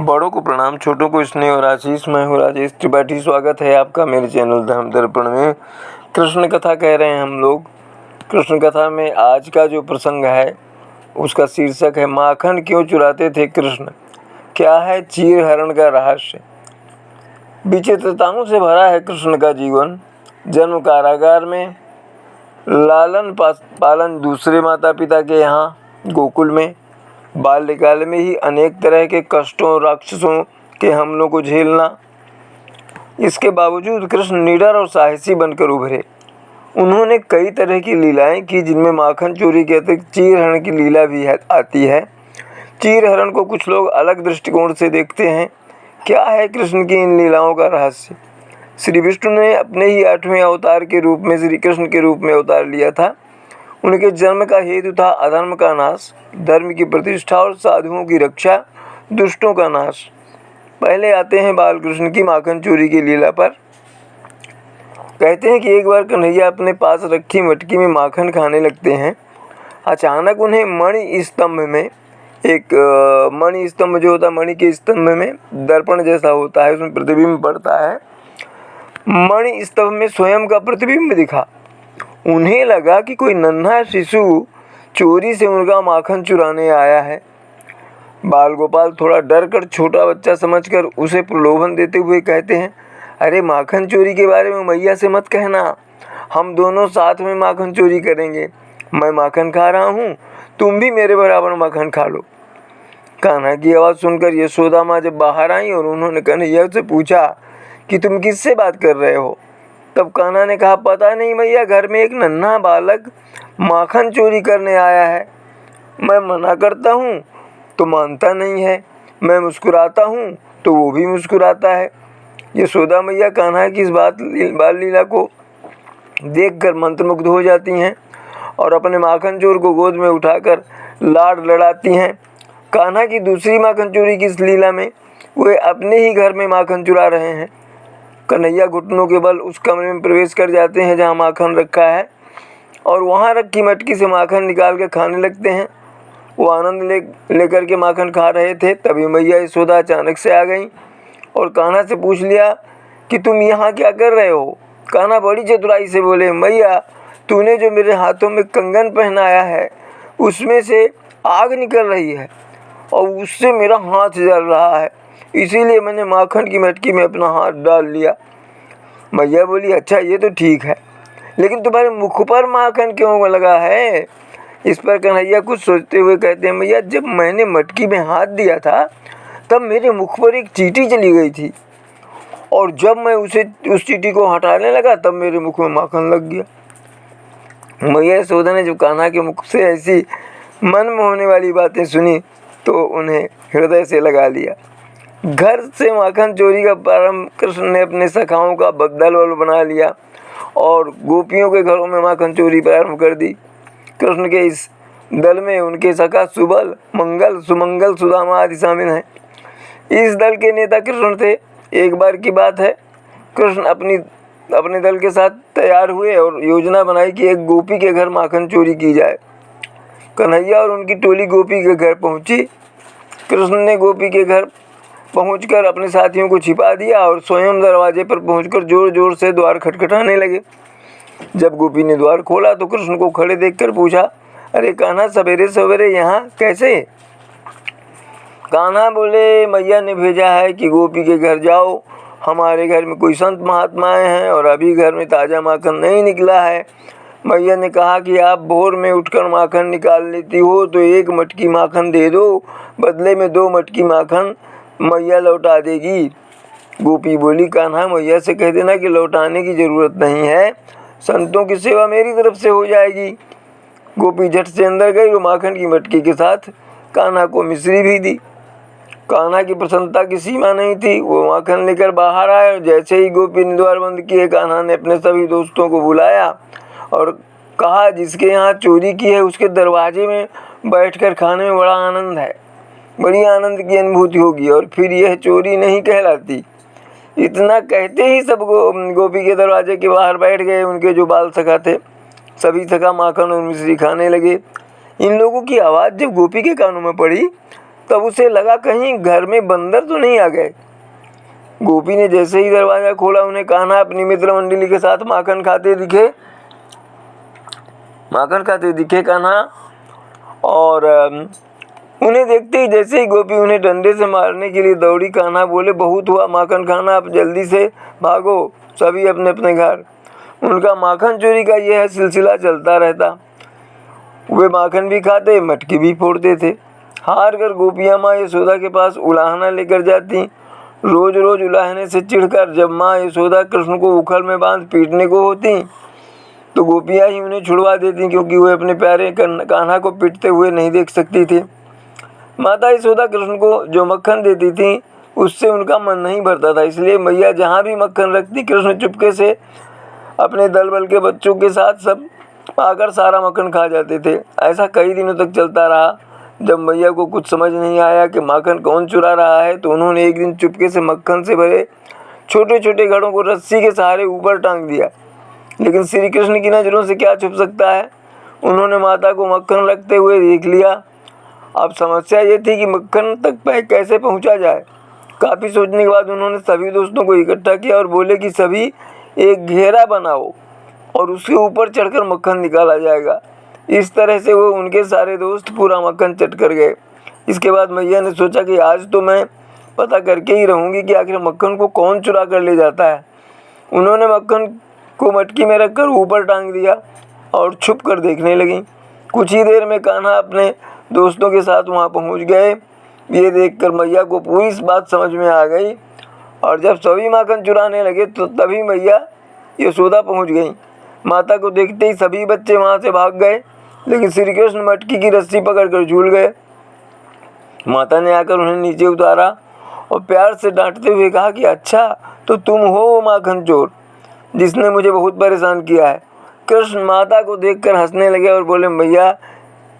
बड़ों को प्रणाम, छोटों को स्नेह और आशीष। मैं हूँ राजेश त्रिपाठी। स्वागत है आपका मेरे चैनल धर्म दर्पण में। कृष्ण कथा कह रहे हैं हम लोग। कृष्ण कथा में आज का जो प्रसंग है उसका शीर्षक है माखन क्यों चुराते थे कृष्ण। क्या है चीर हरण का रहस्य। विचित्रताओं से भरा है कृष्ण का जीवन। जन्म कारागार में, लालन पालन दूसरे माता पिता के यहाँ गोकुल में, बाल्यकाल में ही अनेक तरह के कष्टों, राक्षसों के हमलों को झेलना। इसके बावजूद कृष्ण निडर और साहसी बनकर उभरे। उन्होंने कई तरह की लीलाएं की, जिनमें माखन चोरी के अतिरिक्त चीर हरण की लीला भी आती है। चीर हरण को कुछ लोग अलग दृष्टिकोण से देखते हैं। क्या है कृष्ण की इन लीलाओं का रहस्य। श्री विष्णु ने अपने ही 8वें अवतार के रूप में श्री कृष्ण के रूप में अवतार लिया था। उनके जन्म का हेतु था अधर्म का नाश, धर्म की प्रतिष्ठा और साधुओं की रक्षा, दुष्टों का नाश। पहले आते हैं बाल कृष्ण की माखन चोरी की लीला पर। कहते हैं कि एक बार कन्हैया अपने पास रखी मटकी में माखन खाने लगते हैं। अचानक उन्हें मणि स्तंभ में, एक मणि स्तंभ जो होता है, मणि के स्तंभ में दर्पण जैसा होता है, उसमें प्रतिबिंब पड़ता है। मणि स्तंभ में स्वयं का प्रतिबिंब दिखा। उन्हें लगा कि कोई नन्हा शिशु चोरी से उनका माखन चुराने आया है। बाल गोपाल थोड़ा डर कर छोटा बच्चा समझकर उसे प्रलोभन देते हुए कहते हैं, अरे माखन चोरी के बारे में मैया से मत कहना, हम दोनों साथ में माखन चोरी करेंगे। मैं माखन खा रहा हूँ, तुम भी मेरे बराबर माखन खा लो। कान्हा की आवाज़ सुनकर यशोदा माँ जब बाहर आई और उन्होंने कन्हैया से पूछा कि तुम किससे बात कर रहे हो, तब कान्हा ने कहा, पता नहीं मैया, घर में एक नन्हा बालक माखन चोरी करने आया है। मैं मना करता हूँ तो मानता नहीं है, मैं मुस्कुराता हूँ तो वो भी मुस्कुराता है। यशोदा मैया कान्हा की इस बाल लीला को देखकर मंत्रमुग्ध हो जाती हैं और अपने माखन चोर को गोद में उठाकर लाड लड़ाती हैं। कान्हा की दूसरी माखन चोरी की इस लीला में वे अपने ही घर में माखन चुरा रहे हैं। कन्हैया घुटनों के बल उस कमरे में प्रवेश कर जाते हैं जहाँ माखन रखा है और वहाँ रखी मटकी से माखन निकाल कर खाने लगते हैं। वो आनंद लेकर के माखन खा रहे थे, तभी मैया यशोदा अचानक से आ गई और कान्हा से पूछ लिया कि तुम यहाँ क्या कर रहे हो। कान्हा बड़ी चतुराई से बोले, मैया तूने जो मेरे हाथों में कंगन पहनाया है उसमें से आग निकल रही है और उससे मेरा हाथ जल रहा है, इसीलिए मैंने माखन की मटकी में अपना हाथ डाल लिया। मैया बोली, अच्छा ये तो ठीक है, लेकिन तुम्हारे मुख पर माखन क्यों लगा है। इस पर कन्हैया कुछ सोचते हुए कहते हैं, मैया जब मैंने मटकी में हाथ दिया था तब मेरे मुख पर एक चींटी चली गई थी और जब मैं उस चींटी को हटाने लगा तब मेरे मुख में माखन लग गया। मैया यशोदा ने जब कान्हा के मुख से ऐसी मन में होने वाली बातें सुनी तो उन्हें हृदय से लगा लिया। घर से माखन चोरी का प्रारंभ कृष्ण ने अपने सखाओं का दल बना लिया और गोपियों के घरों में माखन चोरी प्रारंभ कर दी। कृष्ण के इस दल में उनके सखा सुबल, मंगल, सुमंगल, सुदामा आदि शामिल हैं। इस दल के नेता कृष्ण थे। एक बार की बात है, कृष्ण अपने दल के साथ तैयार हुए और योजना बनाई कि एक गोपी के घर माखन चोरी की जाए। कन्हैया और उनकी टोली गोपी के घर पहुंची। कृष्ण ने गोपी के घर पहुंचकर अपने साथियों को छिपा दिया और स्वयं दरवाजे पर पहुंचकर जोर जोर से द्वार खटखटाने लगे। जब गोपी ने द्वार खोला तो कृष्ण को खड़े देखकर पूछा, अरे कान्हा सवेरे सवेरे यहाँ कैसे। कान्हा बोले, मैया ने भेजा है कि गोपी के घर जाओ, हमारे घर में कोई संत महात्माएं हैं और अभी घर में ताज़ा माखन नहीं निकला है। मैया ने कहा कि आप भोर में उठकर माखन निकाल लेती हो तो एक मटकी माखन दे दो, बदले में 2 मटकी माखन मैया लौटा देगी। गोपी बोली, कान्हा मैया से कह देना कि लौटाने की ज़रूरत नहीं है, संतों की सेवा मेरी तरफ से हो जाएगी। गोपी झट से अंदर गई और माखन की मटकी के साथ कान्हा को मिश्री भी दी। कान्हा की प्रसन्नता की सीमा नहीं थी। वो माखन लेकर बाहर आए और जैसे ही गोपी ने द्वार बंद किए, कान्हा ने अपने सभी दोस्तों को बुलाया और कहा, जिसके यहाँ चोरी की है उसके दरवाजे में बैठकर खाने में बड़ा आनंद है, बड़ी आनंद की अनुभूति होगी और फिर यह चोरी नहीं कहलाती। इतना कहते ही सब गोपी के दरवाजे के बाहर बैठ गए। उनके जो बाल सखा थे सभी सखा माखन और मिश्री खाने लगे। इन लोगों की आवाज़ जब गोपी के कानों में पड़ी तब उसे लगा कहीं घर में बंदर तो नहीं आ गए। गोपी ने जैसे ही दरवाजा खोला, उन्हें कान्हा अपनी मित्र मंडली के साथ माखन खाते दिखे कान्हा। और उन्हें देखते ही जैसे ही गोपी उन्हें डंडे से मारने के लिए दौड़ी, कान्हा बोले, बहुत हुआ माखन खाना, अब जल्दी से भागो सभी अपने अपने घर। उनका माखन चोरी का यह सिलसिला चलता रहता। वे माखन भी खाते, मटकी भी फोड़ते थे। हार कर गोपियाँ माँ यशोदा के पास उलाहना लेकर जाती। रोज रोज उलाहने से चिढ़कर जब माँ यशोदा कृष्ण को उखल में बांध पीटने को होती, तो गोपियाँ ही उन्हें छुड़वा देती, क्योंकि वे अपने प्यारे कान्हा को पीटते हुए नहीं देख सकती थी। माता यशोदा कृष्ण को जो मक्खन देती थी, उससे उनका मन नहीं भरता था। इसलिए मैया जहाँ भी मक्खन रखती, कृष्ण चुपके से अपने दल बल के बच्चों के साथ सब आकर सारा मक्खन खा जाते थे। ऐसा कई दिनों तक चलता रहा। जब मैया को कुछ समझ नहीं आया कि माखन कौन चुरा रहा है, तो उन्होंने एक दिन चुपके से मक्खन से भरे छोटे छोटे घड़ों को रस्सी के सहारे ऊपर टांग दिया। लेकिन श्री कृष्ण की नज़रों से क्या छुप सकता है। उन्होंने माता को मक्खन रखते हुए देख लिया। अब समस्या ये थी कि मक्खन तक कैसे पहुंचा जाए। काफ़ी सोचने के बाद उन्होंने सभी दोस्तों को इकट्ठा किया और बोले कि सभी एक घेरा बनाओ और उसके ऊपर चढ़कर मक्खन निकाला जाएगा। इस तरह से वो उनके सारे दोस्त पूरा मक्खन चट कर गए। इसके बाद मैया ने सोचा कि आज तो मैं पता करके ही रहूँगी कि आखिर मक्खन को कौन चुरा कर ले जाता है। उन्होंने मक्खन को मटकी में रखकर ऊपर टांग दिया और छुप कर देखने लगी। कुछ ही देर में कान्हा अपने दोस्तों के साथ वहाँ पहुँच गए। ये देखकर मैया को पूरी इस बात समझ में आ गई, और जब सभी माखन चुराने लगे तो तभी मैया यशोदा पहुँच गई। माता को देखते ही सभी बच्चे वहाँ से भाग गए, लेकिन श्री कृष्ण मटकी की रस्सी पकड़कर झूल गए। माता ने आकर उन्हें नीचे उतारा और प्यार से डांटते हुए कहा कि अच्छा, तो तुम हो वो माखन चोर जिसने मुझे बहुत परेशान किया है। कृष्ण माता को देखकर हंसने लगे और बोले, मैया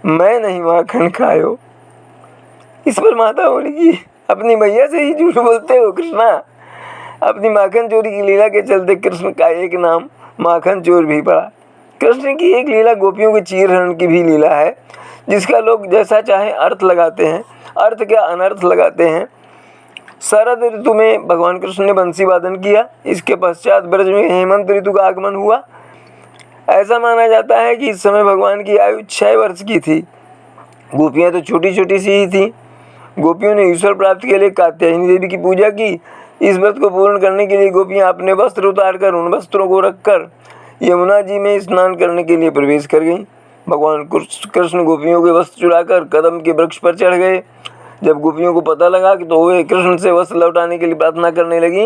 मैं नहीं माखन खायो। इस पर माता बोली कि अपनी मैया से ही झूठ बोलते हो कृष्णा। अपनी माखन चोरी की लीला के चलते कृष्ण का एक नाम माखन चोर भी पड़ा। कृष्ण की एक लीला गोपियों के चीरहरण की भी लीला है, जिसका लोग जैसा चाहे अर्थ लगाते हैं, अर्थ क्या अनर्थ लगाते हैं। शरद ऋतु में भगवान कृष्ण ने बंसी वादन किया। इसके पश्चात ब्रज में हेमंत ऋतु का आगमन हुआ। ऐसा माना जाता है कि इस समय भगवान की आयु 6 वर्ष की थी। गोपियाँ तो छोटी छोटी सी ही थी। गोपियों ने ईश्वर प्राप्ति के लिए कात्यायनी देवी की पूजा की। इस व्रत को पूर्ण करने के लिए गोपियाँ अपने वस्त्र उतारकर उन वस्त्रों को रखकर यमुना जी में स्नान करने के लिए प्रवेश कर गईं। भगवान कृष्ण गोपियों के वस्त्र चुराकर कदम के वृक्ष पर चढ़ गए। जब गोपियों को पता लगा कि तो वे कृष्ण से वस्त्र लौटाने के लिए प्रार्थना करने लगी।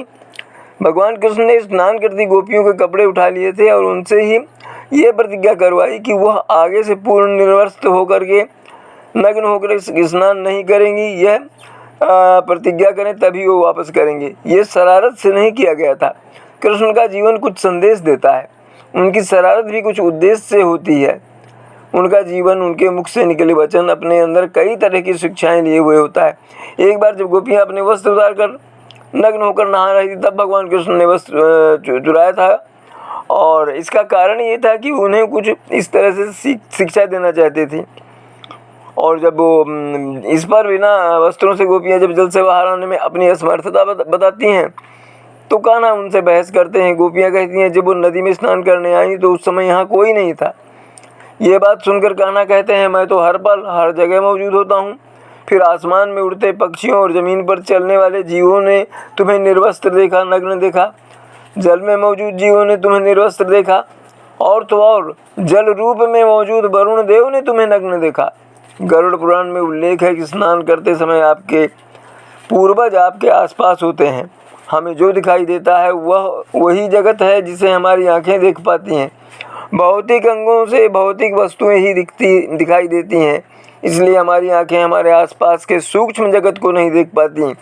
भगवान कृष्ण ने स्नान करती गोपियों के कपड़े उठा लिए थे और उनसे ही ये प्रतिज्ञा करवाई कि वह आगे से पूर्ण निर्वस्त्र होकर के नग्न होकर स्नान नहीं करेंगी। यह प्रतिज्ञा करें तभी वो वापस करेंगे। ये शरारत से नहीं किया गया था। कृष्ण का जीवन कुछ संदेश देता है, उनकी शरारत भी कुछ उद्देश्य से होती है। उनका जीवन, उनके मुख से निकले वचन अपने अंदर कई तरह की शिक्षाएं लिए हुए होता है। एक बार जब गोपियाँ अपने वस्त्र उतार कर नग्न होकर नहा रही थी, तब भगवान कृष्ण ने वस्त्र चुराया था, और इसका कारण ये था कि उन्हें कुछ इस तरह से शिक्षा देना चाहते थे। और जब वो इस पर बिना वस्त्रों से गोपियाँ जब जल से बाहर आने में अपनी असमर्थता बताती हैं, तो कान्हा उनसे बहस करते हैं। गोपियाँ कहती हैं, जब वो नदी में स्नान करने आई तो उस समय यहाँ कोई नहीं था। ये बात सुनकर कान्हा कहते हैं, मैं तो हर पल हर जगह मौजूद होता हूँ। फिर आसमान में उड़ते पक्षियों और ज़मीन पर चलने वाले जीवों ने तुम्हें निर्वस्त्र देखा, नग्न देखा। जल में मौजूद जीवों ने तुम्हें निर्वस्त्र देखा, और तो और जल रूप में मौजूद वरुण देव ने तुम्हें नग्न देखा। गरुड़ पुराण में उल्लेख है कि स्नान करते समय आपके पूर्वज आपके आसपास होते हैं। हमें जो दिखाई देता है वह वही जगत है जिसे हमारी आंखें देख पाती हैं। भौतिक अंगों से भौतिक वस्तुएं ही दिखाई देती हैं, इसलिए हमारी आंखें हमारे आसपास के सूक्ष्म जगत को नहीं देख पाती।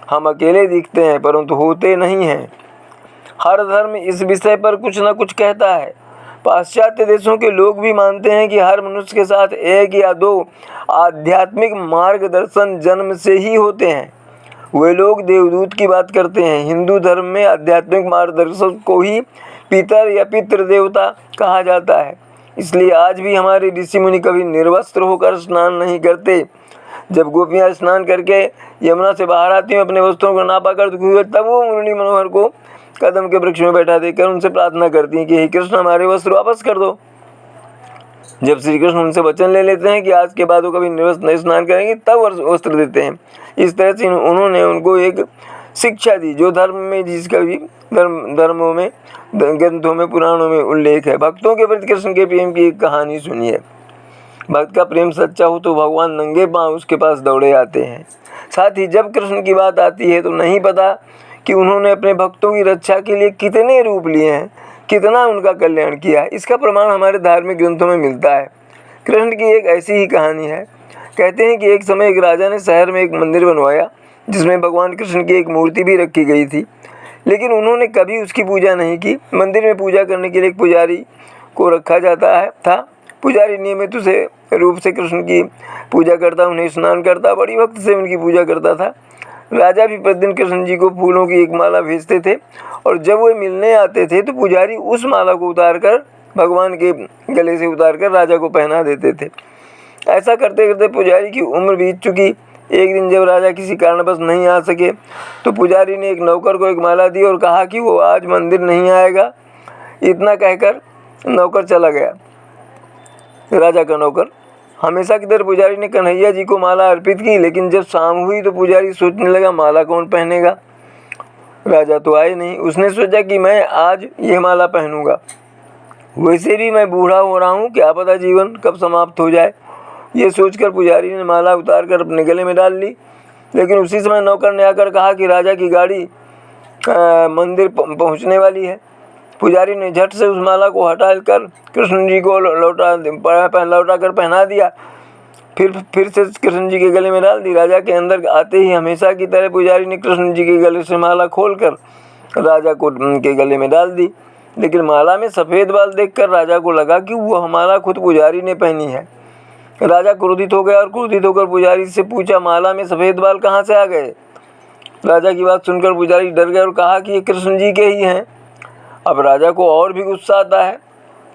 हम अकेले दिखते हैं परंतु होते नहीं हैं। हर धर्म इस विषय पर कुछ न कुछ कहता है। पाश्चात्य देशों के लोग भी मानते हैं कि हर मनुष्य के साथ 1 या 2 आध्यात्मिक मार्गदर्शन जन्म से ही होते हैं। वे लोग देवदूत की बात करते हैं। हिंदू धर्म में आध्यात्मिक मार्गदर्शक को ही पितर या पितृ देवता कहा जाता है। इसलिए आज भी हमारे ऋषि मुनि कभी निर्वस्त्र होकर स्नान नहीं करते। जब गोपियाँ स्नान करके यमुना से बाहर आती हैं अपने वस्त्रों को नापा कर दुखी हुए, तब वो मुरली मनोहर को कदम के वृक्ष में बैठा देकर उनसे प्रार्थना करती हैं कि हे कृष्ण, हमारे वस्त्र वापस कर दो। जब श्री कृष्ण उनसे वचन ले लेते हैं कि आज के बाद वो कभी निर्वस्त्र नहीं स्नान करेंगे, तब वस्त्र देते हैं। इस तरह से उन्होंने उनको एक शिक्षा दी जो धर्म में, जिसका भी धर्मों में, ग्रंथों में, पुराणों में उल्लेख है। भक्तों के प्रति कृष्ण के प्रेम की एक कहानी सुनिए। भक्त का प्रेम सच्चा हो तो भगवान नंगे पांव उसके पास दौड़े आते हैं। साथ ही जब कृष्ण की बात आती है तो नहीं पता कि उन्होंने अपने भक्तों की रक्षा के लिए कितने रूप लिए हैं, कितना उनका कल्याण किया है। इसका प्रमाण हमारे धार्मिक ग्रंथों में मिलता है। कृष्ण की एक ऐसी ही कहानी है। कहते हैं कि एक समय एक राजा ने शहर में एक मंदिर बनवाया जिसमें भगवान कृष्ण की एक मूर्ति भी रखी गई थी, लेकिन उन्होंने कभी उसकी पूजा नहीं की। मंदिर में पूजा करने के लिए एक पुजारी को रखा जाता था। पुजारी नियमित रूप से कृष्ण की पूजा करता, उन्हें स्नान करता, बड़ी भक्ति से उनकी पूजा करता था। राजा भी प्रतिदिन कृष्ण जी को फूलों की एक माला भेजते थे और जब वे मिलने आते थे तो पुजारी उस माला को उतारकर भगवान के गले से उतारकर राजा को पहना देते थे। ऐसा करते करते पुजारी की उम्र बीत चुकी। एक दिन जब राजा किसी कारणवश नहीं आ सके तो पुजारी ने एक नौकर को एक माला दी और कहा कि वो आज मंदिर नहीं आएगा। इतना कहकर नौकर चला गया। राजा का नौकर हमेशा की तरह पुजारी ने कन्हैया जी को माला अर्पित की, लेकिन जब शाम हुई तो पुजारी सोचने लगा माला कौन पहनेगा। राजा तो आए नहीं। उसने सोचा कि मैं आज यह माला पहनूंगा, वैसे भी मैं बूढ़ा हो रहा हूँ, क्या पता जीवन कब समाप्त हो जाए। ये सोचकर पुजारी ने माला उतारकर अपने गले में डाल ली। लेकिन उसी समय नौकर ने आकर कहा कि राजा की गाड़ी मंदिर पहुँचने वाली है। पुजारी ने झट से उस माला को हटाकर कृष्ण जी को लौटा कर पहना दिया, फिर से कृष्ण जी के गले में डाल दी। राजा के अंदर आते ही हमेशा की तरह पुजारी ने कृष्ण जी के गले से माला खोलकर राजा को के गले में डाल दी। लेकिन माला में सफ़ेद बाल देखकर राजा को लगा कि वह माला खुद पुजारी ने पहनी है। राजा क्रोधित हो गया और क्रोधित होकर पुजारी से पूछा, माला में सफ़ेद बाल कहाँ से आ गए। राजा की बात सुनकर पुजारी डर गया और कहा कि ये कृष्ण जी के ही हैं। अब राजा को और भी गुस्सा आता है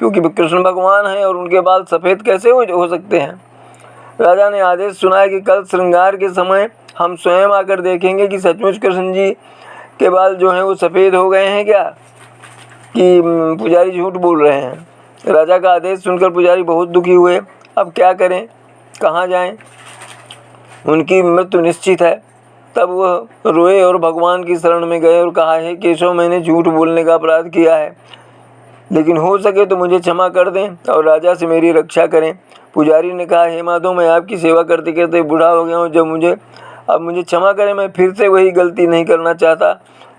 क्योंकि कृष्ण भगवान हैं और उनके बाल सफ़ेद कैसे हो सकते हैं। राजा ने आदेश सुनाया कि कल श्रृंगार के समय हम स्वयं आकर देखेंगे कि सचमुच कृष्ण जी के बाल जो हैं वो सफ़ेद हो गए हैं क्या, कि पुजारी झूठ बोल रहे हैं। राजा का आदेश सुनकर पुजारी बहुत दुखी हुए। अब क्या करें, कहाँ जाएं, उनकी मृत्यु निश्चित है। तब वह रोए और भगवान की शरण में गए और कहा, हे केशव, मैंने झूठ बोलने का अपराध किया है, लेकिन हो सके तो मुझे क्षमा कर दें और राजा से मेरी रक्षा करें। पुजारी ने कहा, हे माधव, मैं आपकी सेवा करते करते बूढ़ा हो गया हूँ, अब मुझे क्षमा करें, मैं फिर से वही गलती नहीं करना चाहता।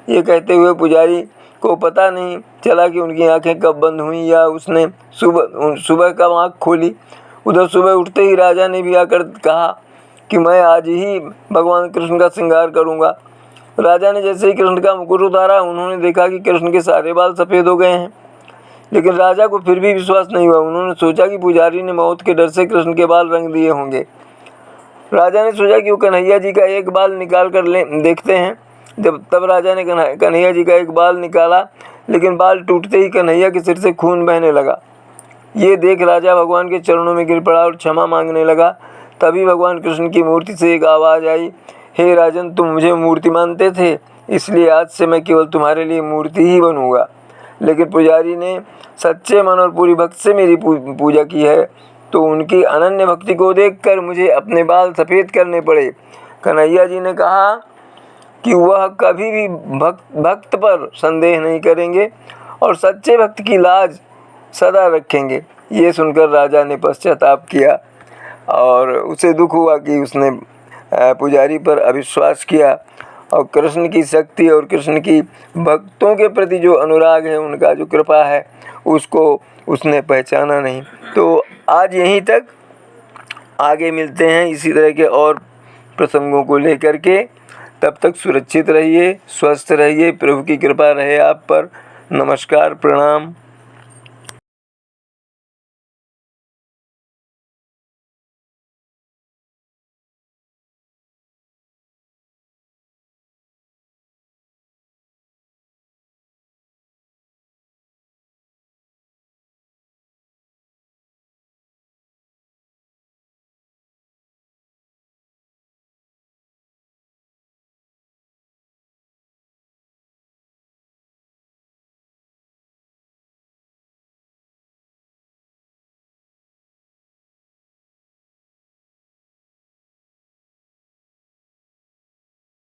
ये कहते हुए पुजारी को पता नहीं चला कि उनकी आंखें कब बंद हुई या उसने सुबह कब आँख खोली। उधर सुबह उठते ही राजा ने भी आकर कहा कि मैं आज ही भगवान कृष्ण का श्रृंगार करूँगा। राजा ने जैसे ही कृष्ण का मुकुट उतारा, उन्होंने देखा कि कृष्ण के सारे बाल सफ़ेद हो गए हैं। लेकिन राजा को फिर भी विश्वास नहीं हुआ। उन्होंने सोचा कि पुजारी ने मौत के डर से कृष्ण के बाल रंग दिए होंगे। राजा ने सोचा कि वो कन्हैया जी का एक बाल निकाल कर देखते हैं। तब राजा ने कन्हैया जी का एक बाल निकाला, लेकिन बाल टूटते ही कन्हैया के सिर से खून बहने लगा। ये देख राजा भगवान के चरणों में गिर पड़ा और क्षमा मांगने लगा। तभी भगवान कृष्ण की मूर्ति से एक आवाज़ आई, हे राजन, तुम मुझे मूर्ति मानते थे, इसलिए आज से मैं केवल तुम्हारे लिए मूर्ति ही बनूंगा। लेकिन पुजारी ने सच्चे मन और पूरी भक्ति से मेरी पूजा की है, तो उनकी अनन्य भक्ति को देखकर मुझे अपने बाल सफ़ेद करने पड़े। कन्हैया जी ने कहा कि वह कभी भी भक्त पर संदेह नहीं करेंगे और सच्चे भक्त की लाज सदा रखेंगे। ये सुनकर राजा ने पश्चाताप किया और उसे दुख हुआ कि उसने पुजारी पर अविश्वास किया और कृष्ण की शक्ति और कृष्ण की भक्तों के प्रति जो अनुराग है, उनका जो कृपा है, उसको उसने पहचाना नहीं। तो आज यहीं तक, आगे मिलते हैं इसी तरह के और प्रसंगों को लेकर के। तब तक सुरक्षित रहिए, स्वस्थ रहिए, प्रभु की कृपा रहे आप पर। नमस्कार, प्रणाम।